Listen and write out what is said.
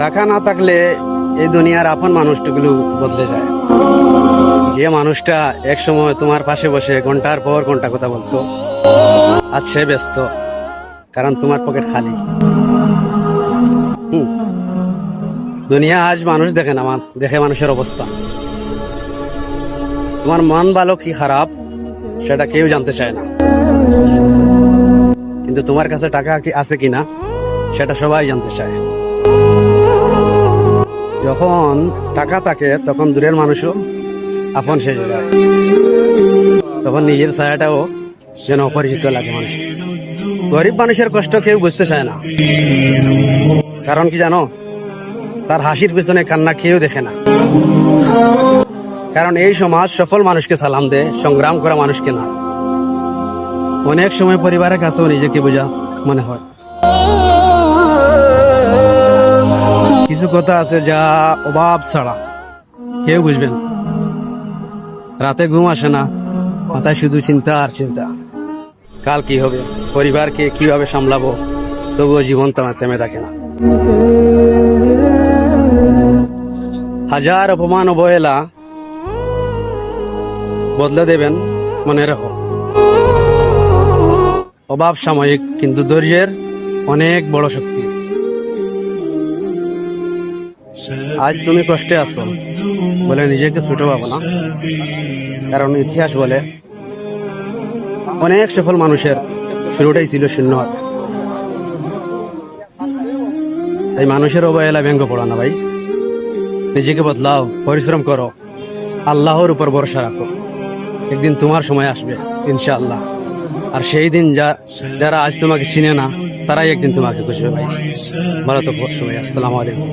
টাকা না থাকলে এই দুনিয়ার আপন মানুষগুলো বদলে যায়। যে মানুষটা এক সময় তোমার পাশে বসে ঘন্টার পর ঘন্টা কথা বলতো, আজ সে ব্যস্ত, কারণ তোমার পকেট খালি। দুনিয়া আজ মানুষ দেখে না, দেখে মানুষের অবস্থা। তোমার মন ভালো কি খারাপ সেটা কেউ জানতে চায় না, কিন্তু তোমার কাছে টাকা কি আছে কিনা সেটা সবাই জানতে চায়। যখন টাকা থাকে তখন দূরের মানুষও আপন সেজে যায়, তখন নিজের ছায়াটাও যেন অপরিচিত লাগে মানুষ। গরিব মানুষের কষ্ট কেউ বুঝতে চায় না, কারণ কি জানো, তার হাসির পেছনে কান্না কেউ দেখে না। কারণ এই সমাজ সফল মানুষকে সালাম দেয়, সংগ্রাম করা মানুষকে না। অনেক সময় পরিবারের কাছেও নিজেকে বোঝা মনে হয়। কিছু কথা আছে যা অভাব ছাড়া কেউ বুঝবেন। রাতে ঘুম আসে না, মাথায় শুধু চিন্তা আর চিন্তা, কাল কি হবে, পরিবারকে কিভাবে সামলাবো, তবুও জীবন থেমে থাকে না। হাজার অপমান অবহেলা বদলে দেবেন, মনে রাখো। অভাব সাময়িক, কিন্তু ধৈর্যের অনেক বড় শক্তি। আজ তুমি কষ্টে আছো বলে নিজেকে ছোট ভাবো না, কারণ ইতিহাস বলে অনেক সফল মানুষের শুরুটাই ছিল শূন্য হাতে। এই মানুষের অবহেলা ব্যঙ্গ পড়া না ভাই। নিজেকে বদলাও, পরিশ্রম করো, আল্লাহর উপর ভরসা রাখো। একদিন তোমার সময় আসবে ইনশাআল্লাহ। আর সেই দিন যারা আজ তোমাকে চিনে না, তারাই একদিন তোমাকে খুঁজবে ভাই। ভালো তো সবাই। আসসালামু আলাইকুম।